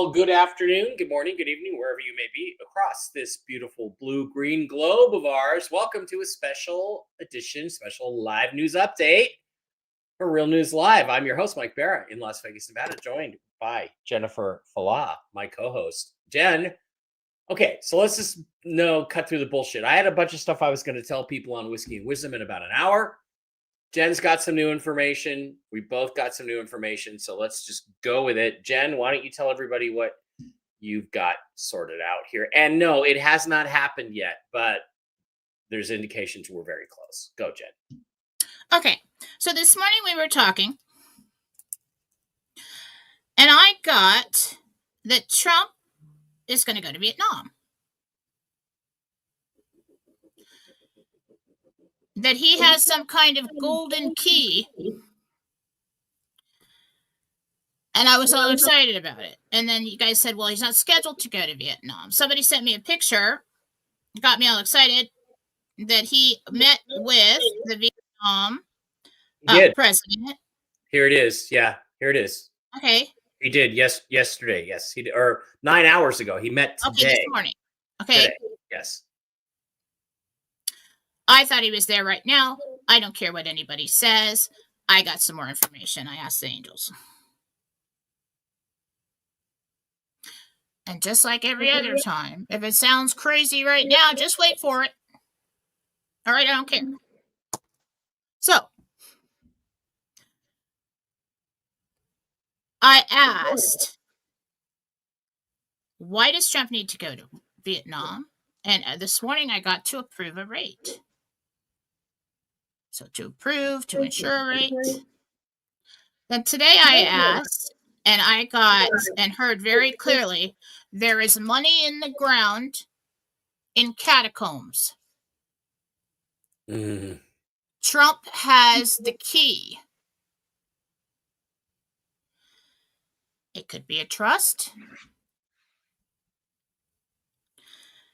Well, good afternoon, good morning, good evening, wherever you may be across this beautiful blue-green globe of ours. Welcome to a special edition, special live news update for Real News Live. I'm your host, Mike Bara, in Las Vegas, Nevada, joined by Jennifer Falah, my co-host. Jen, okay, so let's just cut through the bullshit. I had a bunch of stuff I was going to tell people on Whiskey and Wisdom in about an hour. Jen's got some new information. We both got some new information. So let's just go with it. Jen, why don't you tell everybody what you've got sorted out here? And no, it has not happened yet, but there's indications we're very close. Go, Jen. Okay. So this morning we were talking, and I got that Trump is going to go to Vietnam. That he has some kind of golden key. And I was all excited about it. And then you guys said, well, he's not scheduled to go to Vietnam. Somebody sent me a picture, got me all excited, that he met with the Vietnam president. Here it is. Yeah, here it is. Okay. He did yesterday. Yes, he did, or 9 hours ago. He met today. Okay, this morning. Okay. Today. Yes. I thought he was there right now. I don't care what anybody says. I got some more information. I asked the angels. And just like every other time, if it sounds crazy right now, just wait for it. All right, I don't care. So, I asked, why does Trump need to go to Vietnam? And this morning I got to approve a rate. So to approve, to ensure a rate. Then today I asked, and I got and heard very clearly, there is money in the ground in catacombs. Mm. Trump has the key. It could be a trust.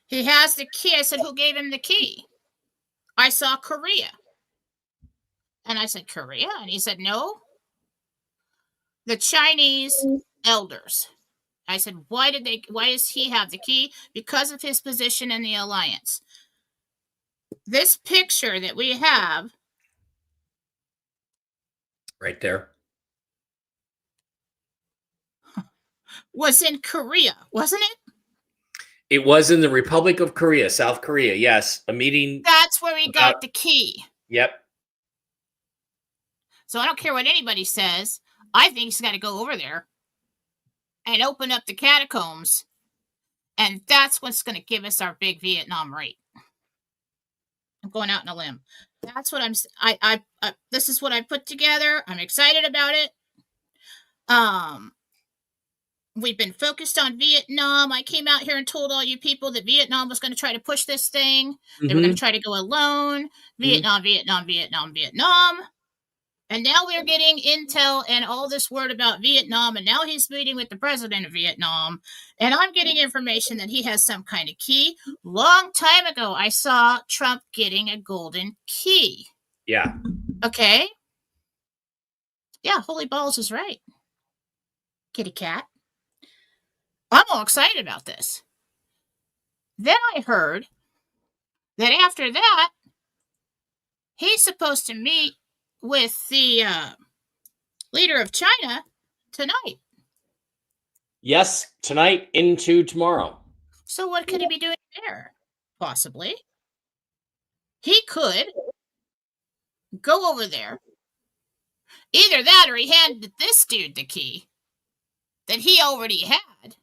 He has the key. I said, who gave him the key? I saw Korea. And I said, Korea? And he said, no. The Chinese elders. I said, why does he have the key? Because of his position in the alliance. This picture that we have. Right there. Was in Korea, wasn't it? It was in the Republic of Korea, South Korea. Yes, a meeting. That's where he got the key. Yep. So I don't care what anybody says. I think he's got to go over there and open up the catacombs. And that's what's going to give us our big Vietnam rate. I'm going out on a limb. That's what this is what I put together. I'm excited about it. We've been focused on Vietnam. I came out here and told all you people that Vietnam was going to try to push this thing. Mm-hmm. They were going to try to go alone. Vietnam, Vietnam. And now we're getting intel and all this word about Vietnam. And now he's meeting with the president of Vietnam. And I'm getting information that he has some kind of key. Long time ago, I saw Trump getting a golden key. Yeah. Okay. Yeah, Holy Balls is right. Kitty cat. I'm all excited about this. Then I heard that after that, he's supposed to meet with the leader of China tonight. Yes, tonight into tomorrow. So what could he be doing there? Possibly. He could go over there. Either that or he handed this dude the key that he already had.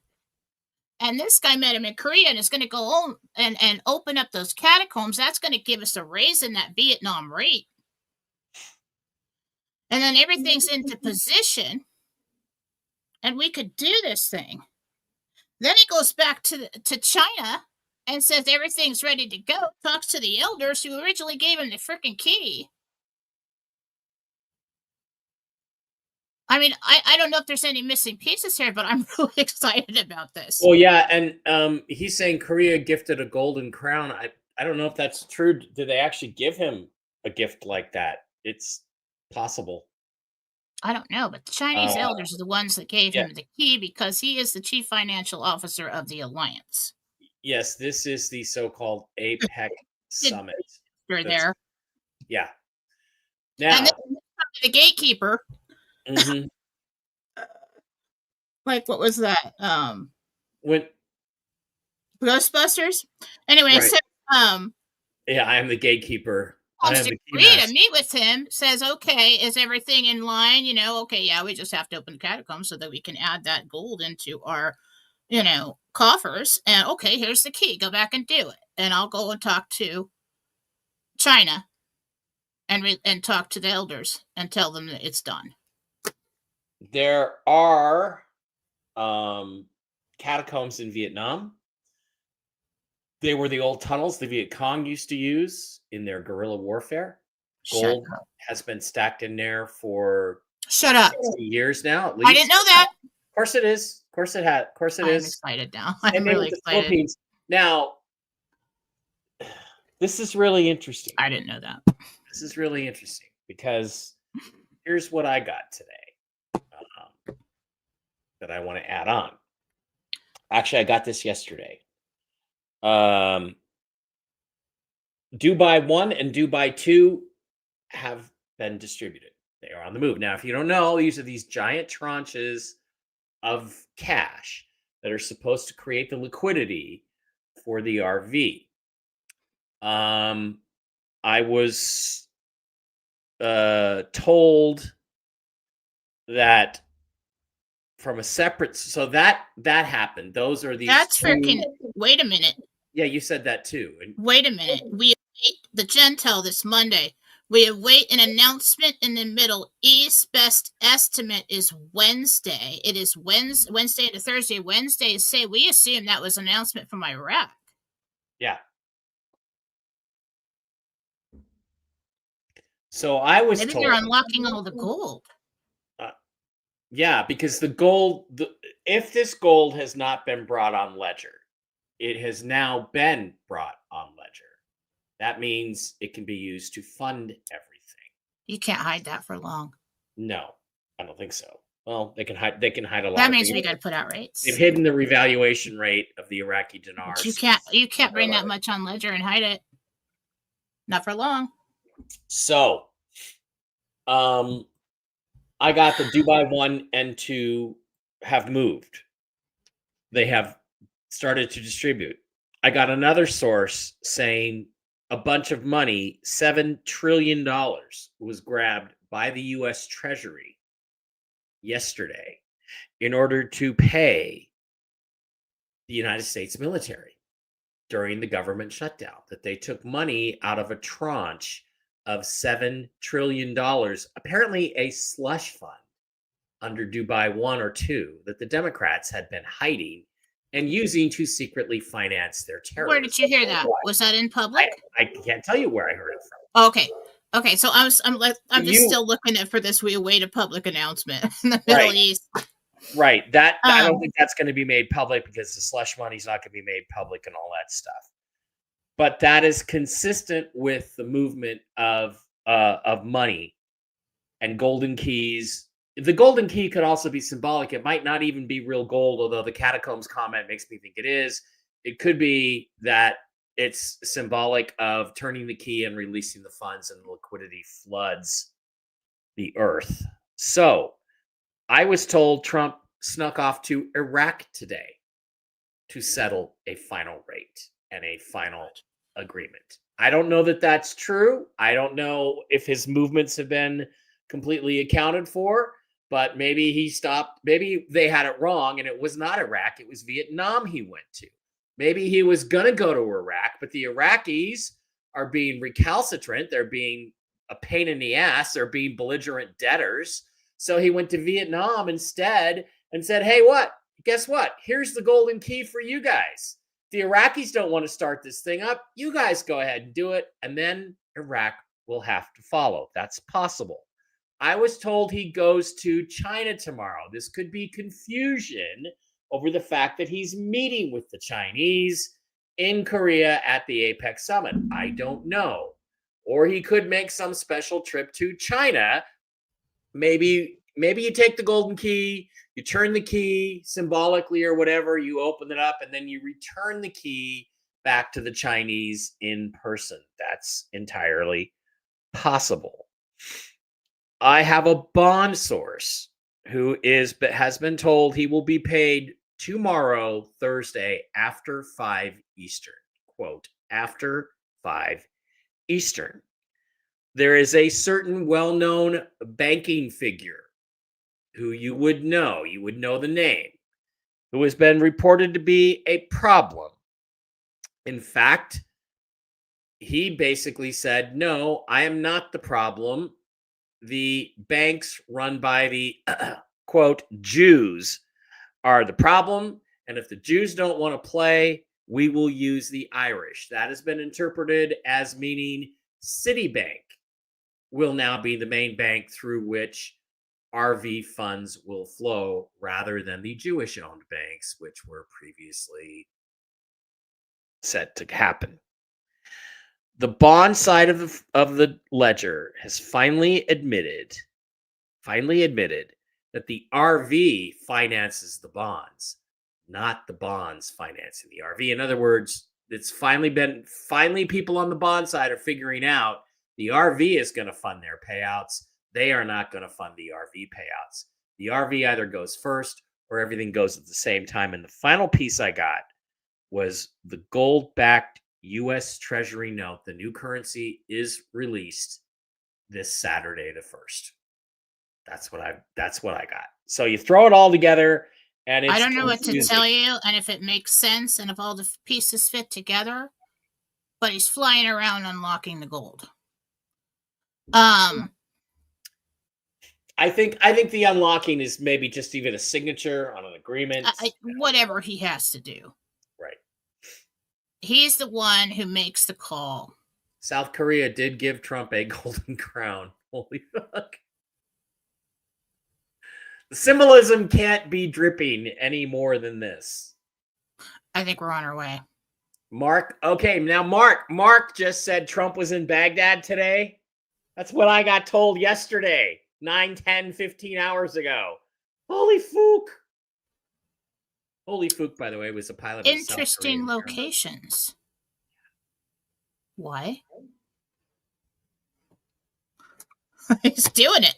And this guy met him in Korea and is going to go home and open up those catacombs. That's going to give us a raise in that Vietnam rate. And then everything's into position. And we could do this thing. Then he goes back to China and says everything's ready to go. Talks to the elders who originally gave him the freaking key. I mean, I don't know if there's any missing pieces here, but I'm really excited about this. Well, yeah, and he's saying Korea gifted a golden crown. I don't know if that's true. Did they actually give him a gift like that? It's possible. I don't know, but the Chinese Uh, elders are the ones that gave yeah, him the key because he is the chief financial officer of the alliance. yes, this is the so-called APEC Did summit. they're That's there. yeah. And Now, then the gatekeeper, mhm, like what was that? when Ghostbusters? Anyway, right, so um yeah, I am the gatekeeper. I comes am to the agree to keymaster. meet with him, says, okay, is everything in line? Okay, yeah, we just have to open the catacombs so that we can add that gold into our, coffers. And okay, here's the key. Go back and do it. And I'll go and talk to China and talk to the elders and tell them that it's done. There are catacombs in Vietnam. They were the old tunnels the Viet Cong used to use in their guerrilla warfare. Shut Gold up. has been stacked in there for Shut up. 60 years now, at I didn't least. know that. Of course it is. Of course it has. Of course it I'm is. excited now. Same I'm thing really with the excited. Philippines. Now, this is really interesting. I didn't know that. This is really interesting because here's what I got today that I want to add on. Actually, I got this yesterday. Dubai 1 and Dubai 2 have been distributed. They are on the move. Now, if you don't know, these are these giant tranches of cash that are supposed to create the liquidity for the RV. I was told that from a separate, so that happened. Those are these That's two. freaking. Wait a minute. Yeah, you said that too. And Wait a minute. We await the Gentel this Monday. We await an announcement in the Middle East. Best estimate is Wednesday. It is Wednesday to Thursday. Wednesday is say we assume that was an announcement from Iraq. yeah. So I was Maybe told, they're unlocking all the gold. yeah, because the gold, if this gold has not been brought on ledger, it has now been brought on ledger. That means it can be used to fund everything. You can't hide that for long. No, I don't think so. Well, they can hide. They can hide a lot. That means we got to put out rates. They've hidden the revaluation rate of the Iraqi dinar. But you can't bring that much on ledger and hide it. Not for long. So, I got the Dubai 1 and 2 have moved. They have started to distribute. I got another source saying a bunch of money, $7 trillion, was grabbed by the US Treasury yesterday in order to pay the United States military during the government shutdown. That they took money out of a tranche of $7 trillion, apparently a slush fund under Dubai 1 or 2 that the Democrats had been hiding and using to secretly finance their terrorism. Where did you hear that? Was that in public? I can't tell you where I heard it from. Okay. So I'm just still looking for this. We await a public announcement in the Right. Middle East. Right. That I don't think that's going to be made public because the slush money's not going to be made public and all that stuff. But that is consistent with the movement of money and golden keys. The golden key could also be symbolic. It might not even be real gold, although the catacombs comment makes me think it is. It could be that it's symbolic of turning the key and releasing the funds, and the liquidity floods the earth. So I was told Trump snuck off to Iraq today to settle a final rate and a final agreement. I don't know that that's true. I don't know if his movements have been completely accounted for, but maybe he stopped. Maybe they had it wrong and it was not Iraq. It was Vietnam he went to. Maybe he was going to go to Iraq, but the Iraqis are being recalcitrant. They're being a pain in the ass. They're being belligerent debtors. So he went to Vietnam instead and said, hey, guess what? Here's the golden key for you guys. The Iraqis don't want to start this thing up. You guys go ahead and do it. And then Iraq will have to follow. That's possible. I was told he goes to China tomorrow. This could be confusion over the fact that he's meeting with the Chinese in Korea at the APEC summit. I don't know. Or he could make some special trip to China, maybe maybe you take the golden key, you turn the key symbolically or whatever, you open it up, and then you return the key back to the Chinese in person. That's entirely possible. I have a bond source who has been told he will be paid tomorrow, Thursday, after 5 Eastern. Quote, after 5 Eastern. There is a certain well-known banking figure who you would know the name, who has been reported to be a problem. In fact, he basically said, no, I am not the problem. The banks run by the quote Jews are the problem, and if the Jews don't want to play, we will use the Irish. That has been interpreted as meaning Citibank will now be the main bank through which RV funds will flow, rather than the Jewish-owned banks, which were previously set to happen. The bond side of the ledger has finally admitted that the RV finances the bonds, not the bonds financing the RV. In other words, it's finally people on the bond side are figuring out the RV is going to fund their payouts. They are not going to fund the RV payouts. The RV either goes first or everything goes at the same time. And the final piece I got was the gold-backed U.S. Treasury note. The new currency is released this Saturday, the 1st. That's what I got. So you throw it all together, and it's I don't know confusing. what to tell you, and if it makes sense, and if all the pieces fit together. But he's flying around unlocking the gold. I think the unlocking is maybe just even a signature on an agreement. Whatever he has to do. Right. He's the one who makes the call. South Korea did give Trump a golden crown. Holy fuck. The symbolism can't be dripping any more than this. I think we're on our way. Mark just said Trump was in Baghdad today. That's what I got told yesterday, 9, 10, 15 hours ago. Holy fook. Holy fook, by the way, was a pilot. Interesting locations. Why? He's doing it.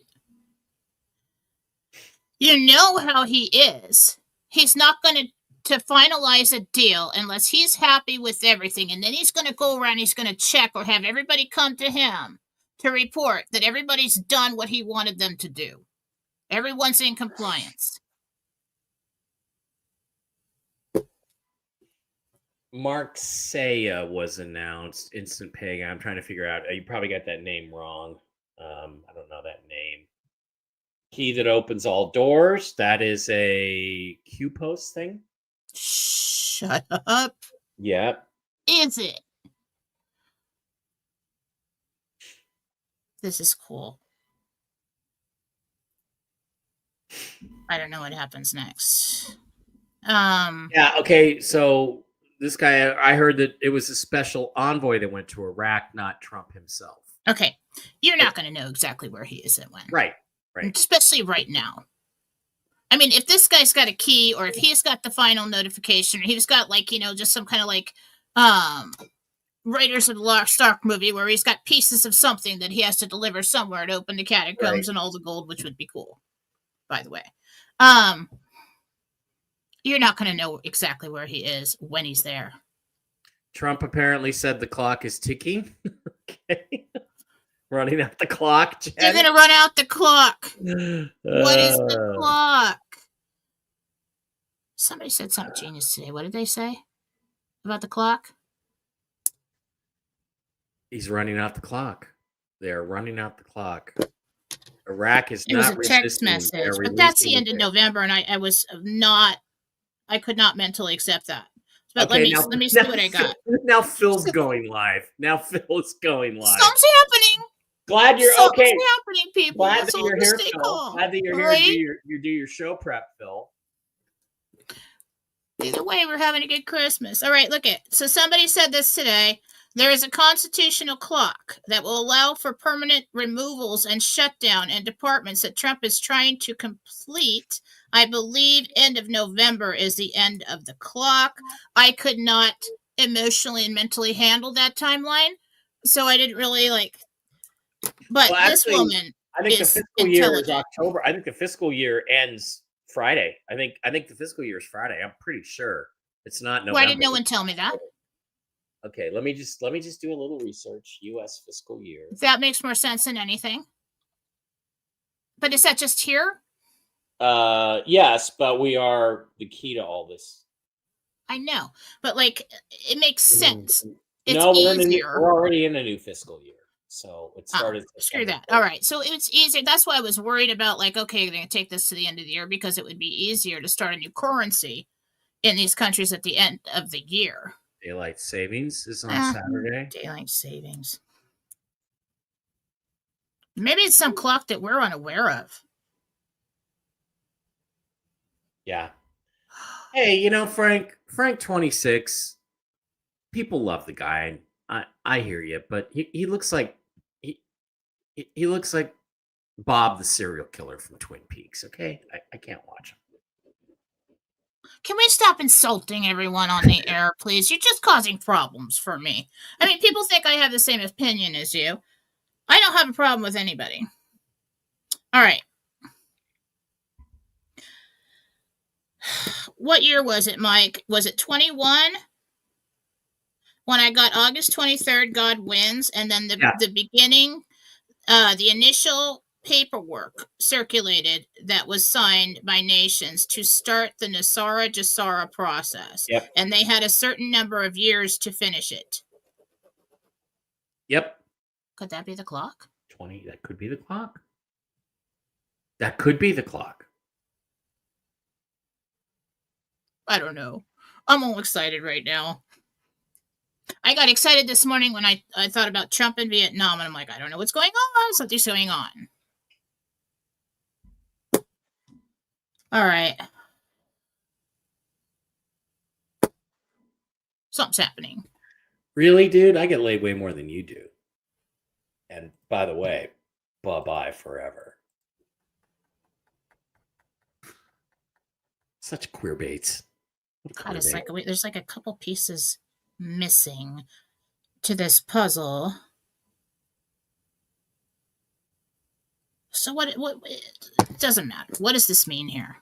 You know how he is. He's not going to finalize a deal unless he's happy with everything. And then he's going to go around, he's going to check or have everybody come to him to report that everybody's done what he wanted them to do. Everyone's in compliance. Mark Saya was announced. Instant pay. I'm trying to figure out. You probably got that name wrong. I don't know that name. Key that opens all doors. That is a Q post thing. Shut up. Yep. Is it? This is cool. I don't know what happens next. Yeah, okay, so this guy, I heard that it was a special envoy that went to Iraq, not Trump himself. Okay. You're not going to know exactly where he is and when. Right. Especially right now. I mean, if this guy's got a key, or if he's got the final notification, or he's got just some kind of Raiders of the Lost Ark movie where he's got pieces of something that he has to deliver somewhere to open the catacombs and all the gold, which would be cool, by the way. You're not going to know exactly where he is when he's there. Trump apparently said the clock is ticking. Okay. Running out the clock, Jen. You're going to run out the clock. What is the clock? Somebody said something genius today. What did they say about the clock? He's running out the clock. They're running out the clock. Iraq is not resisting. It was a text message, but that's the end of November, and I could not mentally accept that. But okay, let me see what I got. Now Phil's going live. Phil is going live. Something's happening. Glad you're okay. Something's happening, people. Glad that you're here, Phil. Glad that you're here to do your show prep, Phil. Either way, we're having a good Christmas. All right, look it. So somebody said this today. There is a constitutional clock that will allow for permanent removals and shutdown in departments that Trump is trying to complete. I believe end of November is the end of the clock. I could not emotionally and mentally handle that timeline, so I didn't really like. But Well, this actually, woman I think the is fiscal year is intelligent. October. I think the fiscal year ends Friday. I think the fiscal year is Friday. I'm pretty sure it's not Why did November. no one tell me that? Okay, let me just do a little research. U.S. fiscal year. That makes more sense than anything. But is that just here? Yes, but we are the key to all this. I know, but like it makes sense. It's No, easier. we're already in a new fiscal year. So it started. Screw that. All right. So it's easier. That's why I was worried about like, okay, they're going to take this to the end of the year because it would be easier to start a new currency in these countries at the end of the year. Daylight savings is on Saturday. Daylight savings. Maybe it's some clock that we're unaware of. Yeah. Hey, you know, Frank 26. People love the guy. I hear you, but he looks like he looks like Bob the serial killer from Twin Peaks. Okay, I can't watch him. Can we stop insulting everyone on the air, please? You're just causing problems for me. I mean, people think I have the same opinion as you. I don't have a problem with anybody. All right. What year was it, Mike? Was it 21? When I got August 23rd, God wins, and then the beginning, the initial paperwork circulated that was signed by nations to start the Nasara Jasara process. Yep. And they had a certain number of years to finish it. Yep. Could that be the clock? 20. That could be the clock. That could be the clock. I don't know. I'm all excited right now. I got excited this morning when I thought about Trump in Vietnam, and I'm like, I don't know what's going on. Something's going on. All right. Something's happening. Really, dude? I get laid way more than you do. And by the way, bye-bye forever. Such queer baits. God, it's like there's like a couple pieces missing to this puzzle. So what it doesn't matter. What does this mean here?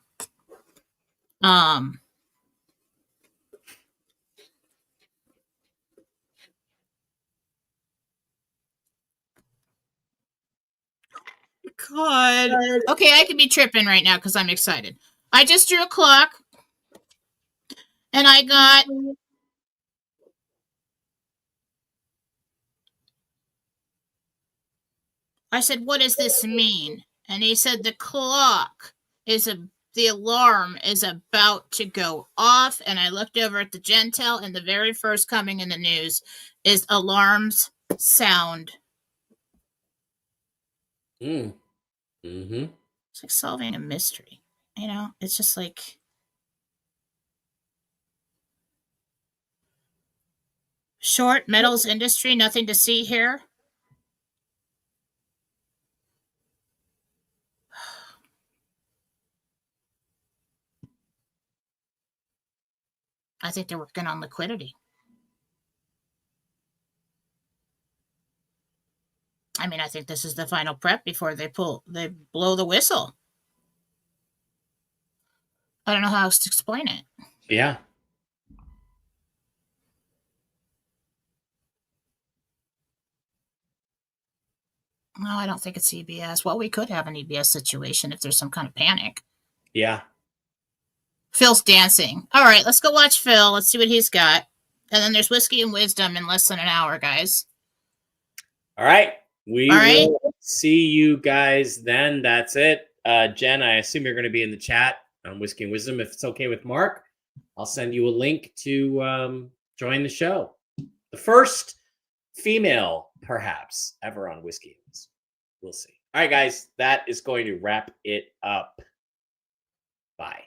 God. Okay, I could be tripping right now because I'm excited. I just drew a clock. And I got I said, what does this mean? And he said the clock the alarm is about to go off. And I looked over at the Gentel, and the very first coming in the news is alarms sound. Mm-hmm. It's like solving a mystery. You know, it's just like short metals industry, nothing to see here. I think they're working on liquidity. I mean, I think this is the final prep before they blow the whistle. I don't know how else to explain it. Yeah. No, I don't think it's EBS. Well, we could have an EBS situation if there's some kind of panic. Yeah. Phil's dancing. All right, let's go watch Phil. Let's see what he's got. And then there's Whiskey and Wisdom in less than an hour, guys. All right. We will see you guys then. That's it. Jen, I assume you're going to be in the chat on Whiskey and Wisdom. If it's okay with Mark, I'll send you a link to join the show. The first female, perhaps, ever on Whiskey and Wisdom. We'll see. All right, guys, that is going to wrap it up. Bye.